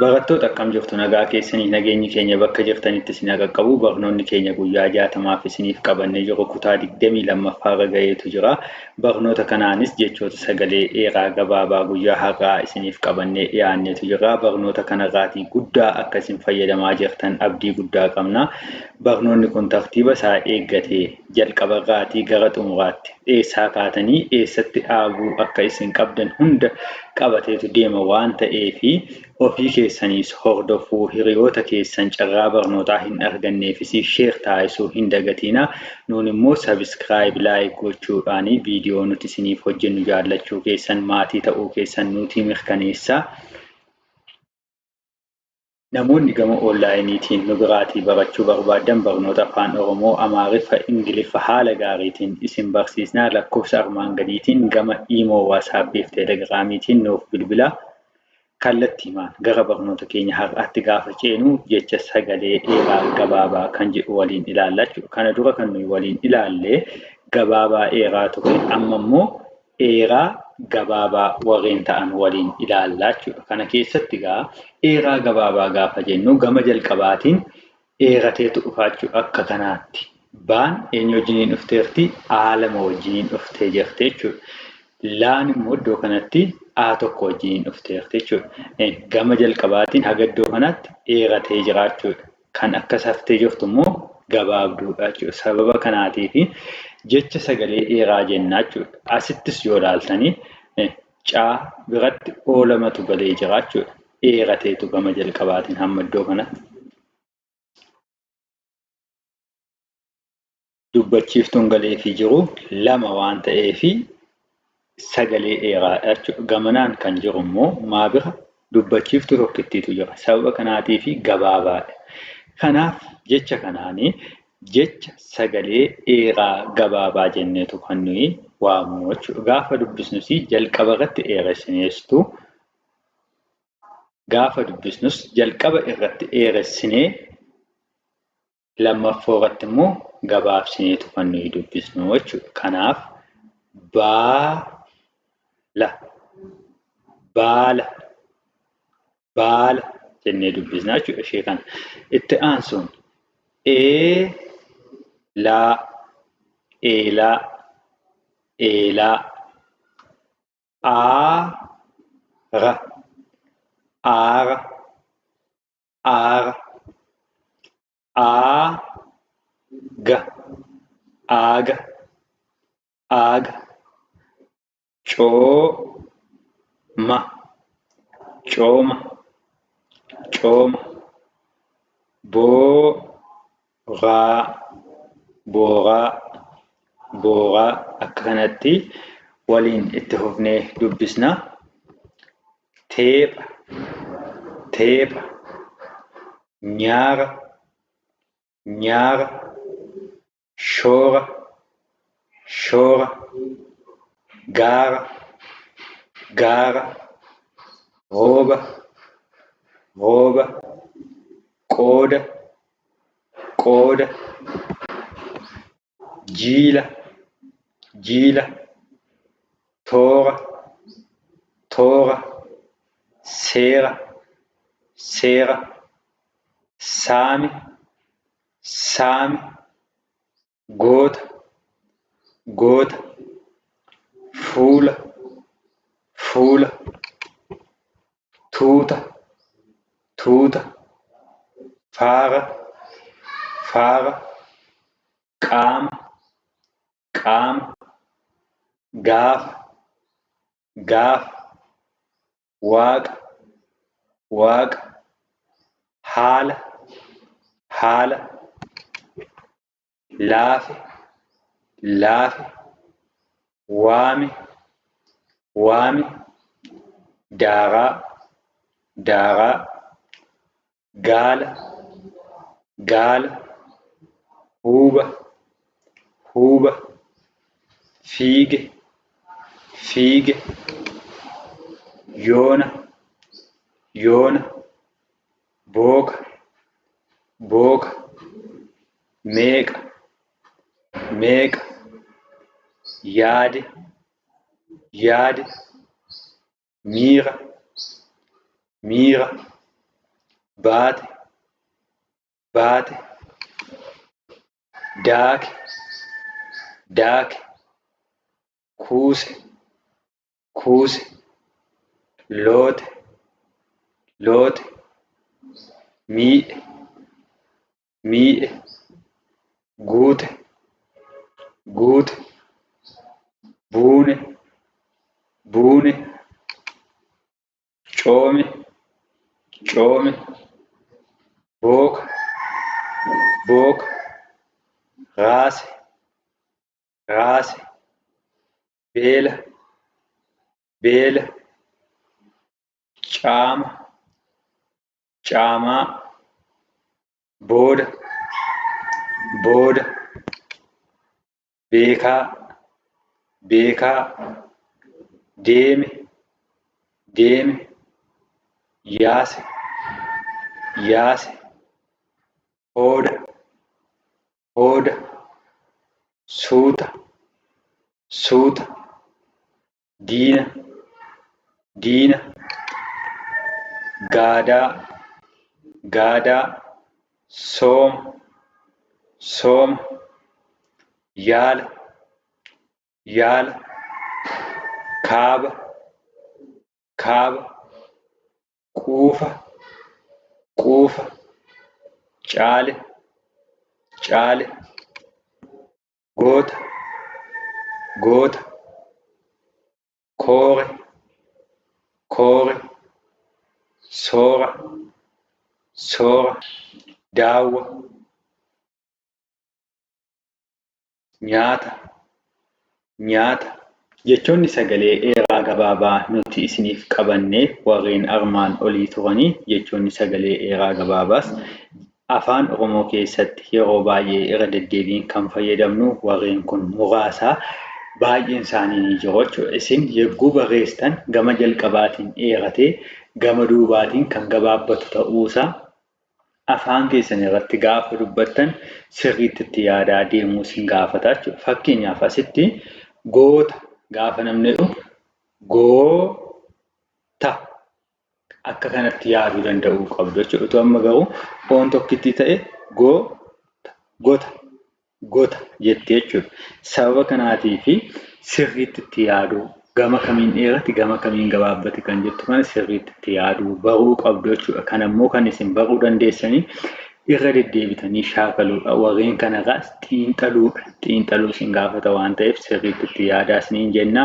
Barattoota akkam jirtu nagaa keessanii nageenyi keenya bakka jirtanitti isin qaqqabu barnoonni keenya guyyaa 60 isiniif qabannee jiru kutaa 22ffaarra gaheetu jira. Barnoota kanaanis jechoota sagalee dheeraa gabaabaa guyyaa har'aa isiniif qabannee dhiyaanneetu jira. Barnoota kanarraatii guddaa akka isin fayyadamaa jirtan abdii guddaa qabna. Barnoonni kun tartiiba isaa eeggatee jalqabarraatii gara xumuraatti eessaa kaatanii eessatti dhaabuu akka isin qabdan hunda qabateetu deema waan ta'eefi ofii keessaniis hordofuu hiriyoota keessan carraa barnootaa hin arganneefis sheer taasisuu hin dagatina. Nuun immoo sabiskiraayib laayik gochuudhaan viidiyoo nuti isiniif hojjennu jaallachuu keessan maatii ta'uu keessan nuti mirkaneessaa. Namoonni gama onlaayiniitiin nu biraatii barachuu barbaadan barnoota afaan Oromoo, Amaariffa, Ingiliffa haala gaariitiin isin barsiisnaa. Lakkoofsa armaan gadiitiin gama iimoo, waasaappii fi teelegiraamiitiin nuuf bilbilaa. Kallattiimaan gara barnoota keenya har'aatti gaafa ceenu jecha sagalee dheeraa gabaabaa kan jedhu waliin ilaalla jechuudha. Kana dura kan nuyi waliin ilaallee gabaabaa dheeraa ture, amma immoo dheeraa gabaabaa warreen ta'an waliin ilaallaa jechuudha. Kana keessatti dheeraa gabaabaa gaafa jennu gama jalqabaatiin dheerateetu dhufaa jechuudha. Akka kanaatti baan eenyu wajjiniin dhufteerti? Aalama wajjiniin dhuftee jirti jechuudha. Laan immoo iddoo kanatti tokko wajjiniin dhufteerti jechuudha. Gama jalqabaatiin haga iddoo kanatti dheeratee jiraachuudha. Kan akka saftee jirtu immoo gabaabduudha jechuudha. Sababa kanaatiif jecha sagalee dheeraa jennaa jechuudha. Asittis yoo ilaaltanii caa biratti oolamatu galee jira jechuudha. Dheerateetu gama jalqabaatiin hamma iddoo kanatti. Dubbachiiftuun galeefii jiru lama waan ta'eefi sagalee dheeraadha jechuudha. Gamanaan kan jiru immoo maa bira dubbachiiftuu tokkittiitu jira. Sababa kanaatiif gabaabaadha. Kanaaf jecha kanaanii jecha sagalee dheeraa gabaabaa jenneetu kan nuyi waamnu jechuudha. Gaafa dubbisnus jalqaba irratti dheeressineestu gaafa dubbisnus jalqaba irratti dheeressinee lammaffoo irratti immoo gabaabsineetu kan nuyi dubbisnu jechuudha. Kanaaf baala jennee dubbisna jechuudha. Ishee kana itti aansuun eelaa aara aaga cooma booraa akka kanatti waliin itti fufnee dubbisna. Teepha nyaara shoora gaara rooba qooda jiila toora seera saami goota fuula tuuta faara qaama gaafa waaqa haala laafe waame daaraa gaala huuba fiige yoona booka meeqa yaade miira baate, baate, daake, daake, kuuse, kuuse, loote, loote, miidhe, miidhe, guute, guute, buune, buune, coome, coome, booka, booka, raase, raase, beela, beela, caama, caamaa, booda, booda, beekaa, beekaa, deeme, deeme, yaase, yaase, hooda, hooda, suuta, suuta, diina, diina, gaadaa, gaadaa, sooma, sooma, yaala, yaala, kaaba, kaaba, quufa, quufa, caale, caale, goota, goota, koore, koore, soora, soora, daawwa, nyaata, nyaata. Jechoonni sagalee dheeraa gabaabaa nuti isiniif qabannee warreen armaan olii turanii jechoonni sagalee dheeraa gabaabaas afaan Oromoo keessatti yeroo baay'ee irra deddeebiin kan fayyadamnu warreen kun muraasaa baay'een isaanii ni jiru jechuudha. Isin yogguu barreessitan gama jalqabaatiin dheeratee gama duubaatiin kan gabaabbatu ta'uusaa afaan keessan irratti gaafa dubbattan sirriitti itti yaadaa deemuu isin gaafata jechuudha. Fakkeenyaaf asitti goota gaafa namni jedhu goota akka kanatti yaaduu danda'uu qabdu jechuudha. Utuu amma garuu oon tokkitti ta'e gota, gota jettee jechuudha. Sababa kanaatii fi sirriitti itti yaaduu gama kamiin dheerate gama kamiin gabaabbate kan jettu kana sirriitti itti yaaduu baruu qabdu jechuudha. Kan ammoo kan isin baruu dandeessanii irra deddeebitanii shaakaluudha. Warreen kanarraas xiinxaluudha. Xiinxaluu isin gaafata waan ta'eef sirriitti itti yaadaa isiniin jenna.